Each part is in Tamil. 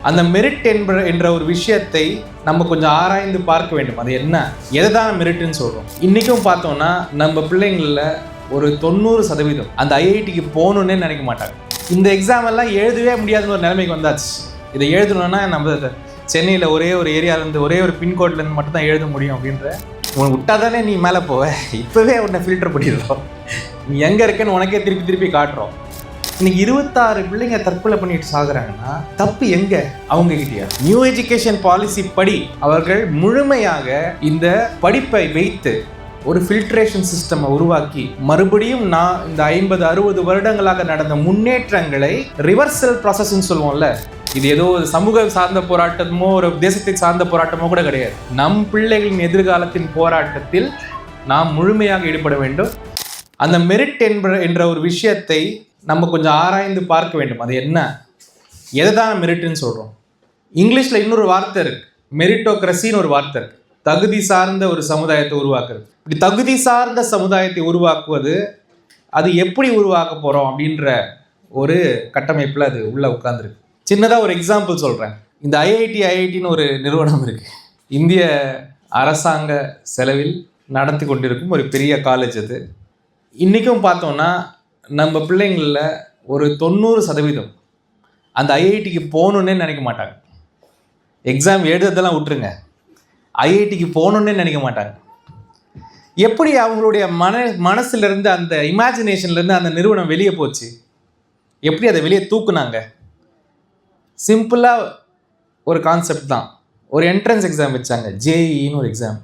அந்த மெரிட் என்ற ஒரு விஷயத்தை நம்ம கொஞ்சம் ஆராய்ந்து பார்க்க வேண்டும். அது என்ன, எதை தான் மெரிட்னு சொல்கிறோம். இன்றைக்கும் பார்த்தோம்னா நம்ம பிள்ளைங்களில் ஒரு 90% அந்த ஐஐடிக்கு போகணுன்னே நினைக்க மாட்டாங்க. இந்த எக்ஸாம் எல்லாம் எழுதவே முடியாதுன்னு ஒரு நிலைமைக்கு வந்தாச்சு. இதை எழுதணுன்னா நம்ம சென்னையில் ஒரே ஒரு ஏரியாவிலேருந்து ஒரே ஒரு பின்கோட்லேருந்து மட்டும் தான் எழுத முடியும் அப்படின்ற உனக்கு விட்டால் தானே நீ மேலே போவ. இப்போவே உன்னை ஃபில்டர் பண்ணிடுறோம். நீ எங்கே இருக்கேன்னு உனக்கே திருப்பி காட்டுறோம். இன்னைக்கு 26 பிள்ளைங்க தற்கொலை பண்ணிட்டு சாகுறாங்கன்னா தப்பு எங்க? அவங்க கிட்டயா? நியூ எஜுகேஷன் பாலிசி படி அவர்கள் முழுமையாக இந்த படிப்பை வைத்து ஒரு ஃபில்ட்ரேஷன் சிஸ்டம் உருவாக்கி மறுபடியும் நான் இந்த 50-60 வருடங்களாக நடந்த முன்னேற்றங்களை ரிவர்சல் ப்ராசஸ்ன்னு சொல்லுவோம்ல, இது ஏதோ சமூக சார்ந்த போராட்டமோ ஒரு தேசத்தை சார்ந்த போராட்டமோ கூட கிடையாது. நம் பிள்ளைகளின் எதிர்காலத்தின் போராட்டத்தில் நாம் முழுமையாக ஈடுபட வேண்டும். அந்த மெரிட் என்ற ஒரு விஷயத்தை நம்ம கொஞ்சம் ஆராய்ந்து பார்க்க வேண்டும். அது என்ன, எதை தான் மெரிட்னு சொல்கிறோம். இங்கிலீஷில் இன்னொரு வார்த்தை இருக்குது, மெரிட்டோக்ரஸின்னு ஒரு வார்த்தை இருக்குது. தகுதி சார்ந்த ஒரு சமுதாயத்தை உருவாக்குறது. இப்படி தகுதி சார்ந்த சமுதாயத்தை உருவாக்குவது, அது எப்படி உருவாக்க போகிறோம் அப்படின்ற ஒரு கட்டமைப்பில் அது உள்ளே உட்காந்துருக்கு. சின்னதாக ஒரு எக்ஸாம்பிள் சொல்கிறேன். இந்த ஐஐடின்னு ஒரு நிறுவனம் இருக்குது. இந்திய அரசாங்க செலவில் நடத்தி கொண்டிருக்கும் ஒரு பெரிய காலேஜ் அது. இன்றைக்கும் பார்த்தோன்னா நம்ம பிள்ளைங்களில் ஒரு 90% அந்த ஐஐடிக்கு போகணுன்னே நினைக்க மாட்டாங்க. எக்ஸாம் எழுதுறதெல்லாம் விட்டுருங்க, ஐஐடிக்கு போகணுன்னே நினைக்க மாட்டாங்க. எப்படி அவங்களுடைய மனசுலேருந்து அந்த இமேஜினேஷன்லேருந்து அந்த நிறுவனம் வெளியே போச்சு? எப்படி அதை வெளியே தூக்குனாங்க? சிம்பிளாக ஒரு கான்செப்ட் தான். ஒரு என்ட்ரன்ஸ் எக்ஸாம் வச்சாங்க, ஜேஇன்னு ஒரு எக்ஸாம்.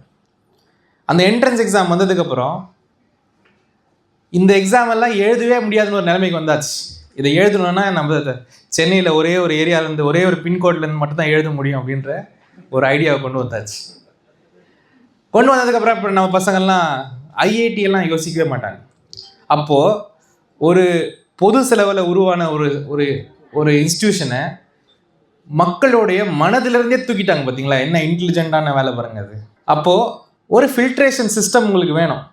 அந்த என்ட்ரன்ஸ் எக்ஸாம் வந்ததுக்கப்புறம் இந்த எக்ஸாம் எல்லாம் எழுதவே முடியாதுன்னு ஒரு நிலைமைக்கு வந்தாச்சு. இதை எழுதணுன்னா நம்ம சென்னையில் ஒரே ஒரு ஏரியாவிலேருந்து ஒரே ஒரு பின்கோட்லேருந்து மட்டும் தான் எழுத முடியும் அப்படின்ற ஒரு ஐடியாவை கொண்டு வந்தாச்சு. கொண்டு வந்ததுக்கப்புறம் இப்போ நம்ம பசங்கள்லாம் ஐஐடியெல்லாம் யோசிக்கவே மாட்டாங்க. அப்போது ஒரு பொது செலவில் உருவான ஒரு ஒரு இன்ஸ்டியூஷனை மக்களுடைய மனதிலிருந்தே தூக்கிட்டாங்க. பார்த்தீங்களா, என்ன இன்டெலிஜென்ட்டான வேலை பாருங்க அது. அப்போது ஒரு ஃபில்ட்ரேஷன் சிஸ்டம் உங்களுக்கு வேணும்.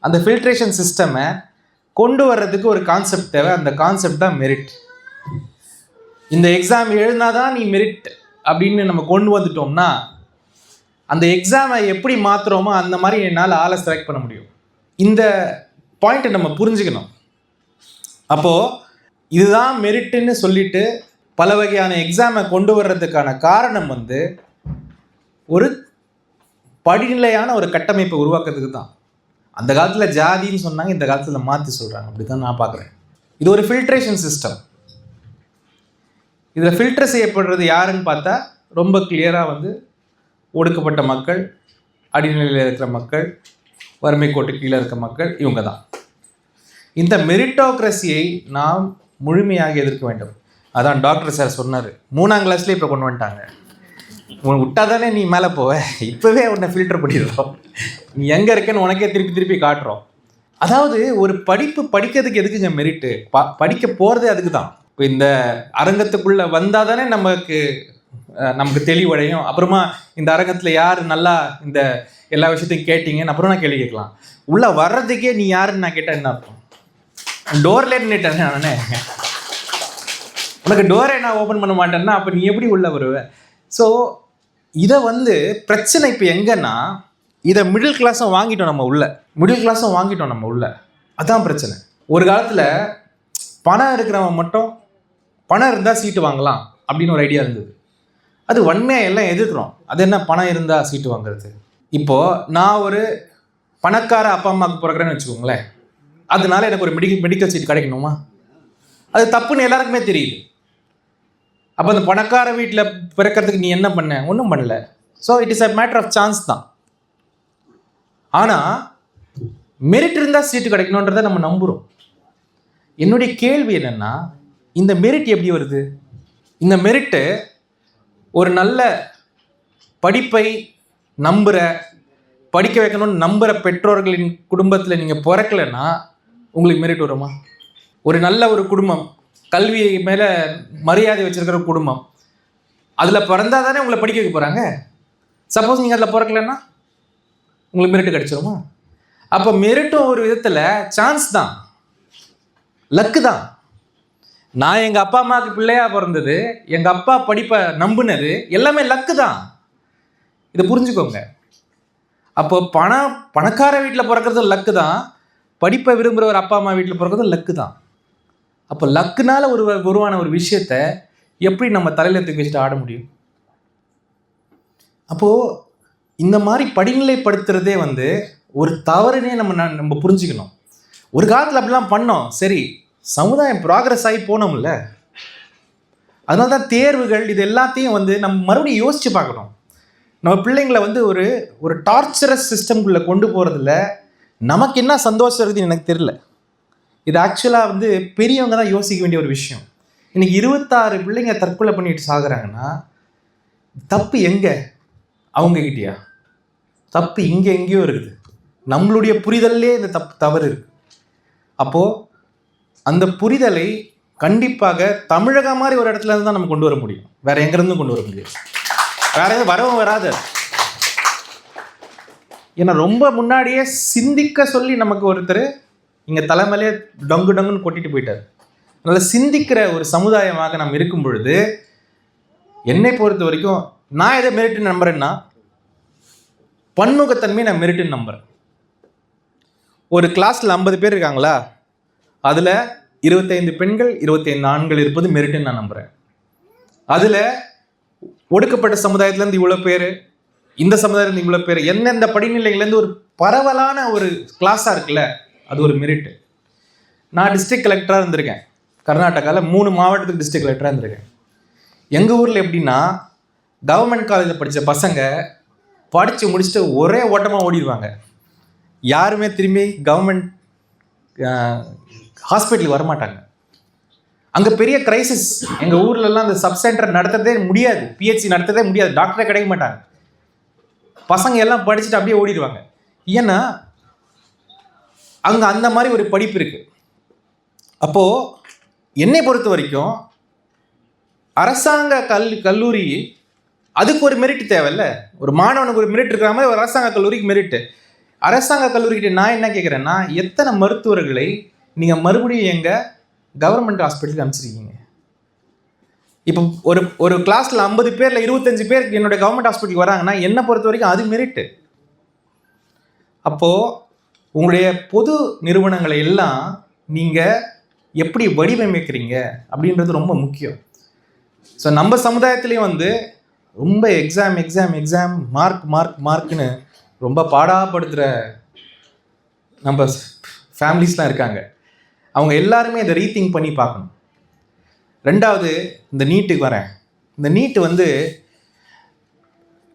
அந்த ஃபில்ட்ரேஷன் சிஸ்டமை கொண்டு வர்றதுக்கு ஒரு கான்செப்ட் தேவை. அந்த கான்செப்ட் தான் மெரிட். இந்த எக்ஸாம் எழுதினாதான் நீ மெரிட் அப்படின்னு நம்ம கொண்டு வந்துட்டோம்னா, அந்த எக்ஸாமை எப்படி மாற்றுறோமோ அந்த மாதிரி என்னால் ஆளை செலக்ட் பண்ண முடியும். இந்த பாயிண்ட்டை நம்ம புரிஞ்சுக்கணும். அப்போது இதுதான் மெரிட்டுன்னு சொல்லிட்டு பல வகையான எக்ஸாமை கொண்டு வர்றதுக்கான காரணம் ஒரு படிநிலையான ஒரு கட்டமைப்பை உருவாக்குறதுக்கு தான். அந்த காலத்தில் ஜாதின்னு சொன்னாங்க, இந்த காலத்தில் மாற்றி சொல்கிறாங்க. அப்படி தான் நான் பார்க்குறேன். இது ஒரு ஃபில்ட்ரேஷன் சிஸ்டம். இதில் ஃபில்டர் செய்யப்படுறது யாருன்னு பார்த்தா ரொம்ப கிளியராக ஒடுக்கப்பட்ட மக்கள், அடிநிலையில் இருக்கிற மக்கள், வறுமை கோட்டு கீழே இருக்க மக்கள், இவங்க தான். இந்த மெரிட்டோக்ரஸியை நாம் முழுமையாக எதிர்க்க வேண்டும். அதான் டாக்டர் சார் சொன்னார், 3ஆம் கிளாஸ்லேயே இப்போ கொண்டு வந்துட்டாங்க. உனக்கு விட்டால் தானே நீ மேலே போவ. இப்போவே உன்னை ஃபில்டர் பண்ணிடுறோம். நீ எங்கே இருக்கேன்னு உனக்கே திருப்பி காட்டுறோம். அதாவது ஒரு படிப்பு படிக்கிறதுக்கு எதுக்குங்க மெரிட்டு? படிக்க போகிறதே அதுக்கு தான். இப்போ இந்த அரங்கத்துக்குள்ளே வந்தால் தானே நமக்கு தெளிவடையும். அப்புறமா இந்த அரங்கத்தில் யார் நல்லா இந்த எல்லா விஷயத்தையும் கேட்டீங்கன்னு அப்புறம் நான் கேள்வி கேட்கலாம். உள்ளே வர்றதுக்கே நீ யாருன்னு நான் கேட்டால் என்ன அர்த்தம்? டோர்லேயே நின்னுட்டேன் நானே. உனக்கு டோரை நான் ஓப்பன் பண்ண மாட்டேன்னா அப்போ நீ எப்படி உள்ளே வருவேன்? ஸோ இதை பிரச்சனை இப்போ எங்கன்னா, இதை மிடில் கிளாஸும் வாங்கிட்டோம் நம்ம உள்ள. அதான் பிரச்சனை. ஒரு காலத்தில் பணம் இருக்கிறவன் மட்டும் பணம் இருந்தால் சீட்டு வாங்கலாம் அப்படின்னு ஒரு ஐடியா இருந்தது. அது வன்மையாக எல்லாம் எதிர்க்கிறோம். அது என்ன பணம் இருந்தால் சீட்டு வாங்குறது? இப்போது நான் ஒரு பணக்கார அப்பா அம்மாவுக்கு பிறக்கிறேன்னு வச்சுக்கோங்களேன், அதனால எனக்கு ஒரு மெடிக்கல் சீட் கிடைக்கணுமா? அது தப்புன்னு எல்லாருக்குமே தெரியுது. அப்போ அந்த பணக்கார வீட்டில் பிறக்கிறதுக்கு நீ என்ன பண்ண? ஒன்றும் பண்ணல. So it is a matter of chance தான். ஆனால் மெரிட் இருந்தால் சீட்டு கிடைக்கணுன்றதை நம்ம நம்புகிறோம். என்னுடைய கேள்வி என்னென்னா, இந்த மெரிட் எப்படி வருது? இந்த மெரிட்டு ஒரு நல்ல படிப்பை படிக்க வைக்கணும்னு நம்புகிற பெற்றோர்களின் குடும்பத்தில் நீங்கள் பிறக்கலைன்னா உங்களுக்கு மெரிட் வருமா? ஒரு நல்ல ஒரு குடும்பம், கல்வி மேலே மரியாதை வச்சுருக்கிற குடும்பம், அதில் பிறந்தால் தானே உங்களை படிக்க வைக்க போகிறாங்க. சப்போஸ் நீங்கள் அதில் பிறக்கலைன்னா உங்களுக்கு மெரிட்டு கிடச்சிருமா? அப்போ மெரிட்டும் ஒரு விதத்தில் சான்ஸ் தான், லக்கு தான். நான் எங்கள் அப்பா அம்மாவுக்கு பிள்ளையா பிறந்தது, எங்கள் அப்பா படிப்பை நம்பினது எல்லாமே லக்கு தான். இதை புரிஞ்சுக்கோங்க. அப்போ பணக்கார வீட்டில் பிறக்கிறது லக்கு தான், படிப்பை விரும்புகிற ஒரு அப்பா அம்மா வீட்டில் பிறக்கிறது லக்கு தான். அப்போ லக்குனால உருவான ஒரு விஷயத்த எப்படி நம்ம தலையில் தூக்கி வச்சுட்டு ஆட முடியும்? அப்போது இந்த மாதிரி படிநிலைப்படுத்துறதே ஒரு தவறுனே நம்ம புரிஞ்சுக்கணும். ஒரு காலத்தில் அப்படிலாம் பண்ணோம், சரி, சமுதாயம் ப்ராக்ரஸ் ஆகி போனோம்ல. அதனால தான் தேர்வுகள் இது எல்லாத்தையும் நம்ம மறுபடியும் யோசித்து பார்க்கணும். நம்ம பிள்ளைங்களை ஒரு டார்ச்சரஸ் சிஸ்டம்குள்ளே கொண்டு போகிறதுல நமக்கு என்ன சந்தோஷம் இருக்குதுன்னு எனக்கு தெரியல. இது ஆக்சுவலாக பெரியவங்க தான் யோசிக்க வேண்டிய ஒரு விஷயம். இன்றைக்கி 26 பிள்ளைங்க தற்கொலை பண்ணிட்டு சாகுறாங்கன்னா தப்பு எங்கே? அவங்கக்கிட்டயா? தப்பு இங்கே எங்கேயோ இருக்குது. நம்மளுடைய புரிதல்லே இந்த தவறு இருக்குது. அப்போது அந்த புரிதலை கண்டிப்பாக தமிழகம் மாதிரி ஒரு இடத்துல இருந்து தான் நம்ம கொண்டு வர முடியும். வேறு எங்கேருந்தும் கொண்டு வர முடியும். வேறு எதுவும் வரவும் வராது. ஏன்னா ரொம்ப முன்னாடியே சிந்திக்க சொல்லி நமக்கு ஒருத்தர் இங்கே தலைமையிலே டங்குன்னு கொட்டிட்டு போயிட்டார். அதனால் சிந்திக்கிற ஒரு சமுதாயமாக நம்ம இருக்கும் பொழுது என்னை பொறுத்த வரைக்கும் நான் எதை மெரிட்டுன்னு நம்புறேன்னா, பன்முகத்தன்மை நான் மெரிட்டுன்னு நம்புகிறேன். ஒரு கிளாஸில் 50 பேர் இருக்காங்களா, அதில் 25 பெண்கள் 25 ஆண்கள் இருப்பது மெரிட்டுன்னு நான் நம்புகிறேன். அதில் ஒடுக்கப்பட்ட சமுதாயத்துலேருந்து இவ்வளோ பேர், இந்த சமுதாயத்துலேருந்து இவ்வளோ பேர், எந்தெந்த படிநிலைகள்லேருந்து ஒரு பரவலான ஒரு கிளாஸாக இருக்குல்ல, அது ஒரு மெரிட்டு. நான் டிஸ்ட்ரிக்ட் கலெக்டராக இருந்திருக்கேன். கர்நாடகாவில் 3 மாவட்டத்துக்கு டிஸ்ட்ரிக்ட் கலெக்டராக இருந்திருக்கேன். எங்கள் ஊரில் எப்படின்னா, கவர்மெண்ட் காலேஜில் படித்த பசங்க படித்து முடிச்சுட்டு ஒரே ஓட்டமாக ஓடிடுவாங்க. யாருமே திரும்பி கவர்மெண்ட் ஹாஸ்பிட்டலுக்கு வரமாட்டாங்க. அங்கே பெரிய கிரைசிஸ். எங்கள் ஊர்லலாம் அந்த சப் சென்டர் நடத்துறதே முடியாது, பிஹெச்சி நடத்துறதே முடியாது, டாக்டரே கிடைக்க மாட்டாங்க. பசங்க எல்லாம் படிச்சுட்டு அப்படியே ஓடிடுவாங்க. ஏன்னா அங்கே அந்த மாதிரி ஒரு படிப்பு இருக்குது. அப்போது என்னை பொறுத்த வரைக்கும் அரசாங்க கல்லூரி அதுக்கு ஒரு மெரிட் தேவையில்ல. ஒரு மாணவனுக்கு ஒரு மெரிட் இருக்கிற மாதிரி ஒரு அரசாங்க கல்லூரிக்கு மெரிட்டு. அரசாங்க கல்லூரிக்கிட்ட நான் என்ன கேட்குறேன்னா, எத்தனை மருத்துவர்களை நீங்கள் மறுபடியும் எங்கள் கவர்மெண்ட் ஹாஸ்பிட்டலுக்கு அனுப்பிச்சிருக்கீங்க? இப்போ ஒரு கிளாஸில் 50 பேரில் 25 பேருக்கு என்னுடைய கவர்மெண்ட் ஹாஸ்பிட்டலுக்கு வராங்கன்னா என்னை பொறுத்த வரைக்கும் அது மெரிட்டு. அப்போது உங்களுடைய பொது நிறுவனங்களை எல்லாம் நீங்கள் எப்படி வடிவமைக்கிறீங்க அப்படின்றது ரொம்ப முக்கியம். ஸோ நம்ம சமுதாயத்துலேயும் ரொம்ப எக்ஸாம் மார்க்னு ரொம்ப பாடாப்படுத்துகிற நம்ம ஃபேமிலிஸ்லாம் இருக்காங்க. அவங்க எல்லாருமே இதை ரீதிங்க் பண்ணி பார்க்கணும். ரெண்டாவது, இந்த நீட்டுக்கு வரேன். இந்த நீட்டு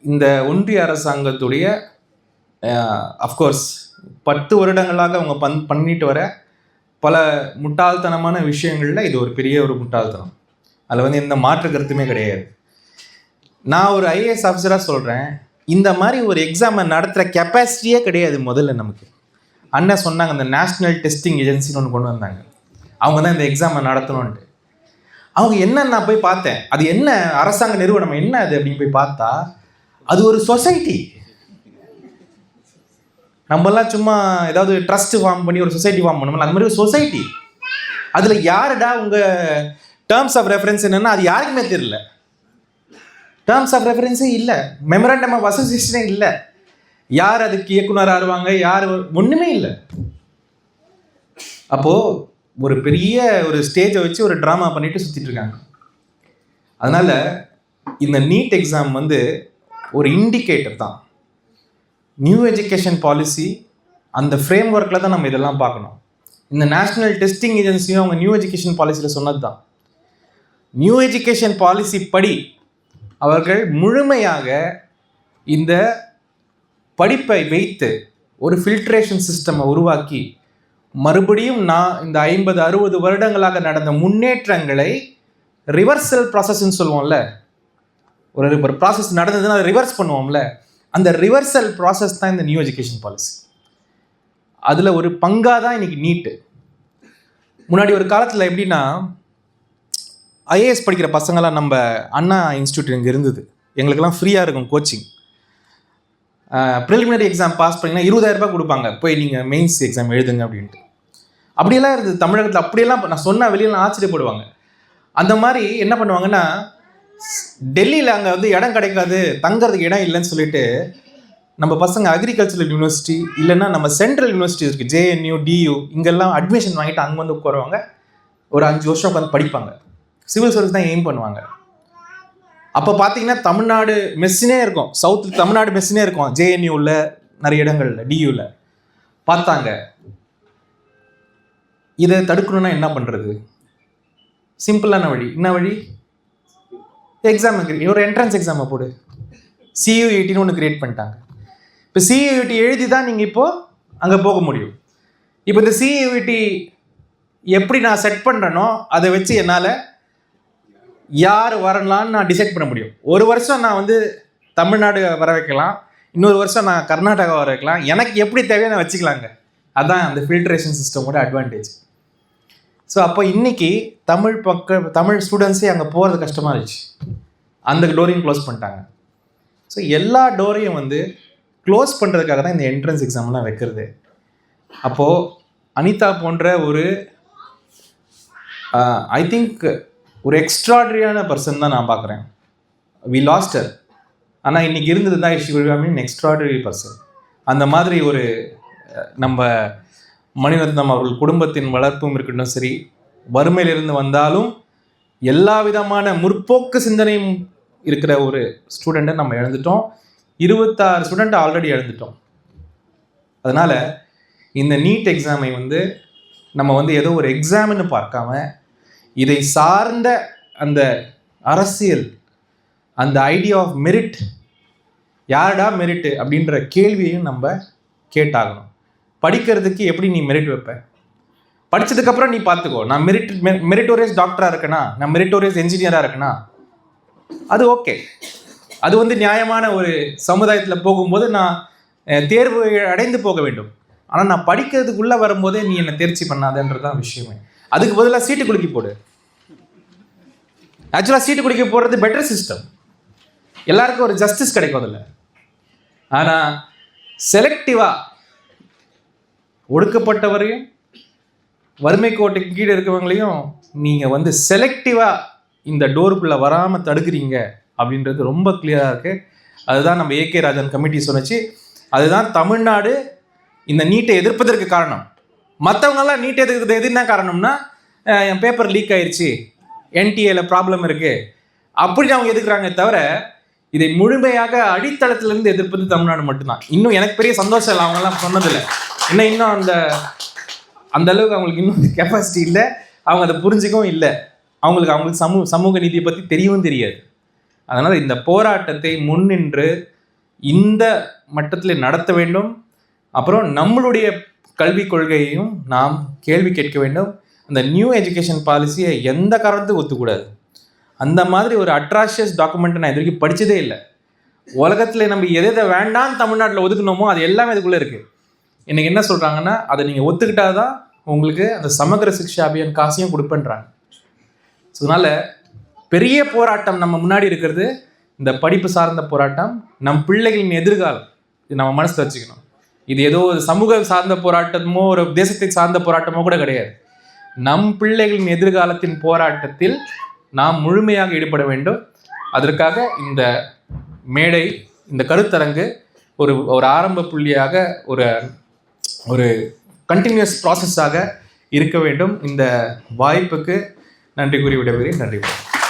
இந்த ஒன்றிய அரசாங்கத்துடைய அஃப்கோர்ஸ் 10 வருடங்களாக அவங்க பண்ணிட்டு வர பல முட்டாள்தனமான விஷயங்களில் இது ஒரு பெரிய ஒரு முட்டாள்தனம். அதில் எந்த மாற்று கருத்துமே கிடையாது. நான் ஒரு ஐஏஎஸ் ஆஃபீஸராக சொல்கிறேன், இந்த மாதிரி ஒரு எக்ஸாமை நடத்துகிற கெப்பாசிட்டியே கிடையாது. முதல்ல நமக்கு அண்ணன் சொன்னாங்க, இந்த நேஷ்னல் டெஸ்டிங் ஏஜென்சின்னு ஒன்று கொண்டு வந்தாங்க. அவங்க தான் இந்த எக்ஸாமை நடத்தணுன்ட்டு. அவங்க என்னன்னு நான் போய் பார்த்தேன். அது என்ன அரசாங்க நிறுவனம், என்ன அது அப்படின்னு போய் பார்த்தா, அது ஒரு சொசைட்டி. நம்மலாம் சும்மா ஏதாவது ட்ரஸ்ட் ஃபார்ம் பண்ணி ஒரு சொசைட்டி ஃபார்ம் பண்ணோம்ல, அந்த மாதிரி ஒரு சொசைட்டி. அதில் யாருடா உங்கள் டேர்ம்ஸ் ஆஃப் ரெஃபரன்ஸ் என்னென்னா அது யாருக்குமே தெரியல. டேர்ம்ஸ் ஆஃப் ரெஃபரன்ஸே இல்லை, மெமரண்டம் ஆஃப் அசோசியேஷனே இல்லை, யார் அதுக்கு இயக்குனராக ஆடுவாங்க, யார் ஒன்றுமே இல்லை. அப்போது ஒரு பெரிய ஒரு ஸ்டேஜை வச்சு ஒரு ட்ராமா பண்ணிட்டு சுற்றிட்டு இருக்காங்க. அதனால் இந்த நீட் எக்ஸாம் ஒரு இண்டிகேட்டர் தான். நியூ எஜுகேஷன் பாலிசி அந்த ஃப்ரேம் ஒர்க்கில் தான் நம்ம இதெல்லாம் பார்க்கணும். இந்த நேஷ்னல் டெஸ்டிங் ஏஜென்சியும் அவங்க நியூ எஜுகேஷன் பாலிசியில் சொன்னது தான். நியூ எஜுகேஷன் பாலிசி படி அவர்கள் முழுமையாக இந்த படிப்பை வைத்து ஒரு ஃபில்ட்ரேஷன் சிஸ்டமை உருவாக்கி மறுபடியும் இந்த 50-60 வருடங்களாக நடந்த முன்னேற்றங்களை ரிவர்சல் ப்ராசஸ்ன்னு சொல்லுவோம்ல, ஒரு ப்ராசஸ் நடந்ததுன்னா அதை ரிவர்ஸ் பண்ணுவோம்ல, அந்த ரிவர்சல் ப்ராசஸ் தான் இந்த நியூ எஜுகேஷன் பாலிசி. அதில் ஒரு பங்காக தான் இன்றைக்கி நீட்டு. முன்னாடி ஒரு காலத்தில் எப்படின்னா, ஐஏஎஸ் படிக்கிற பசங்களாம் நம்ம அண்ணா இன்ஸ்டியூட் இங்கே இருந்தது, எங்களுக்கெல்லாம் ஃப்ரீயாக இருக்கும் கோச்சிங். ப்ரிலிமினரி எக்ஸாம் பாஸ் பண்ணிங்கன்னா 20,000 ரூபாய் கொடுப்பாங்க, போய் நீங்கள் மெயின்ஸ் எக்ஸாம் எழுதுங்க அப்படின்ட்டு. அப்படியெல்லாம் இருந்தது தமிழகத்தில். அப்படியெல்லாம் நான் சொன்ன வெளியெல்லாம் ஆச்சரியப்படுவாங்க. அந்த மாதிரி என்ன பண்ணுவாங்கன்னா, டெல்லியில் அங்கே வந்து இடம் கிடைக்காது, தங்கறதுக்கு இடம் இல்லைன்னு சொல்லிட்டு நம்ம பசங்க அக்ரிகல்ச்சரல் யூனிவர்சிட்டி இல்லைன்னா நம்ம சென்ட்ரல் யூனிவர்சிட்டி இருக்குது, JNU, DU, இங்கெல்லாம் அட்மிஷன் வாங்கிட்டு அங்கே வந்து உட்காருவாங்க. ஒரு 5 வருஷம் உட்காந்து படிப்பாங்க. சிவில் சர்வீஸ் தான் எய்ம் பண்ணுவாங்க. அப்போ பார்த்தீங்கன்னா தமிழ்நாடு மெஸ்ஸினே இருக்கும், சவுத்தில் தமிழ்நாடு மெஸ்ஸினே இருக்கும், JNUவில் நிறைய இடங்கள்ல, DUவில் பார்த்தாங்க. இதை தடுக்கணும்னா என்ன பண்ணுறது? சிம்பிளான வழி. என்ன வழி? எக்ஸாம், ஒரு என்ட்ரன்ஸ் எக்ஸாமை போடு. CUETன்னு ஒன்று கிரியேட் பண்ணிட்டாங்க. இப்போ CUET எழுதி தான் நீங்கள் இப்போது அங்கே போக முடியும். இப்போ இந்த CUET எப்படி நான் செட் பண்ணுறேனோ அதை வச்சு என்னால் யார் வரலான்னு நான் டிசைட் பண்ண முடியும். ஒரு வருஷம் நான் வந்து தமிழ்நாடு வர வைக்கலாம், இன்னொரு வருஷம் நான் கர்நாடகா வர வைக்கலாம், எனக்கு எப்படி தேவையோ நான் வச்சுக்கலாங்க. அதுதான் அந்த ஃபில்ட்ரேஷன் சிஸ்டமோட அட்வான்டேஜ். ஸோ அப்போ இன்றைக்கி தமிழ் ஸ்டூடெண்ட்ஸே அங்கே போகிறது கஷ்டமாக இருந்துச்சு. அந்த டோரையும் க்ளோஸ் பண்ணிட்டாங்க. ஸோ எல்லா டோரையும் வந்து க்ளோஸ் பண்ணுறதுக்காக தான் இந்த என்ட்ரன்ஸ் எக்ஸாம்லாம் வைக்கிறது. அப்போது அனிதா போன்ற ஒரு ஐ திங்க் ஒரு எக்ஸ்ட்ராடரியான பர்சன் தான் நான் பார்க்குறேன். We lost her. ஆனால் இன்றைக்கி இருந்தது தான் she will be extraordinary person. அந்த மாதிரி ஒரு நம்ம மணிரத்னம் அவர்கள் குடும்பத்தின் வளர்ப்பும் இருக்கட்டும் சரி, வறுமையிலிருந்து வந்தாலும் எல்லா விதமான முற்போக்கு சிந்தனையும் இருக்கிற ஒரு ஸ்டூடெண்ட்டை நம்ம இழந்துட்டோம். 26 ஸ்டூடெண்ட் ஆல்ரெடி இழந்துட்டோம். அதனால் இந்த நீட் எக்ஸாமை வந்து நம்ம வந்து ஏதோ ஒரு எக்ஸாம்னு பார்க்காம இதை சார்ந்த அந்த அரசியல், அந்த ஐடியா ஆஃப் மெரிட், யாரடா மெரிட்டு அப்படின்ற கேள்வியையும் நம்ம கேட்டாகணும். படிக்கிறதுக்கு எப்படி நீ மெரிட் வைப்ப? படித்ததுக்கப்புறம் நீ பார்த்துக்கோ, நான் மெரிட்டோரியஸ் டாக்டராக இருக்கேனா, நான் மெரிட்டோரியஸ் என்ஜினியராக இருக்கேனா, அது ஓகே. அது வந்து நியாயமான ஒரு சமுதாயத்தில் போகும்போது நான் தேர்வு அடைந்து போக வேண்டும். ஆனால் நான் படிக்கிறதுக்குள்ளே வரும்போதே நீ என்னை தேர்ச்சி பண்ணாதன்றதான் விஷயமே. அதுக்கு பதிலாக சீட்டு குலுக்கி போடு. ஆக்சுவலாக சீட்டு குலுக்கி போடுறது பெட்டர் சிஸ்டம், எல்லாருக்கும் ஒரு ஜஸ்டிஸ் கிடைக்கும் அதில். ஆனால் செலக்டிவாக ஒடுக்கப்பட்டவரையும் வறுமை கோட்டைக்கு கீழே இருக்கிறவங்களையும் நீங்கள் வந்து செலக்டிவாக இந்த டோருக்குள்ளே வராமல் தடுக்கிறீங்க அப்படின்றது ரொம்ப கிளியராக இருக்குது. அதுதான் நம்ம AK ராஜன் கமிட்டி சொன்னிச்சு. அதுதான் தமிழ்நாடு இந்த நீட்டை எதிர்ப்பதற்கு காரணம். மற்றவங்கெல்லாம் நீட்டை எதிர்க்கிறது எதுனா காரணம்னா, என் பேப்பர் லீக் ஆயிடுச்சு, NTA ப்ராப்ளம் இருக்குது அப்படின்னு அவங்க எதிர்க்கிறாங்க. தவிர இதை முழுமையாக அடித்தளத்திலிருந்து எதிர்ப்பது தமிழ்நாடு மட்டும்தான். இன்னும் எனக்கு பெரிய சந்தோஷம் இல்லை, அவங்கெல்லாம் சொன்னதில்லை. இன்னும் அந்த அளவுக்கு அவங்களுக்கு இன்னும் கெப்பாசிட்டி இல்லை, அவங்க அதை புரிஞ்சிக்கவும் இல்லை. அவங்களுக்கு சமூக நீதியை பற்றி தெரியவும் தெரியாது. அதனால் இந்த போராட்டத்தை முன்னின்று இந்த மட்டத்தில் நடத்த வேண்டும். அப்புறம் நம்மளுடைய கல்விக் கொள்கையையும் நாம் கேள்வி கேட்க வேண்டும். அந்த நியூ எஜுகேஷன் பாலிசியை எந்த காரணத்துக்கு ஒத்துக்கூடாது. அந்த மாதிரி ஒரு அட்ராஷியஸ் டாக்குமெண்ட்டை நான் இது வரைக்கும் படித்ததே இல்லை. உலகத்தில் நம்ம எதை வேண்டாம் தமிழ்நாட்டில் ஒதுக்கணுமோ அது எல்லாமே அதுக்குள்ளே இருக்குது. இன்றைக்கி என்ன சொல்கிறாங்கன்னா, அதை நீங்கள் ஒத்துக்கிட்டால் தான் உங்களுக்கு அந்த சமகர சிக்ஷா அபியான் காசையும் கொடுப்பேன்றாங்க. ஸோ அதனால் பெரிய போராட்டம் நம்ம முன்னாடி இருக்கிறது இந்த படிப்பு சார்ந்த போராட்டம், நம் பிள்ளைகளின் எதிர்காலம். இது நம்ம மனசில் வச்சுக்கணும். இது ஏதோ ஒரு சமூக சார்ந்த போராட்டமோ ஒரு தேசத்தை சார்ந்த போராட்டமோ கூட கிடையாது. நம் பிள்ளைகளின் எதிர்காலத்தின் போராட்டத்தில் நாம் முழுமையாக ஈடுபட வேண்டும். அதற்காக இந்த மேடை, இந்த கருத்தரங்கு ஒரு ஆரம்ப புள்ளியாக ஒரு கண்டினியூஸ் ப்ராசஸாக இருக்க வேண்டும். இந்த வாய்ப்புக்கு நன்றி கூறி விடைபெறுகிறேன். நன்றி.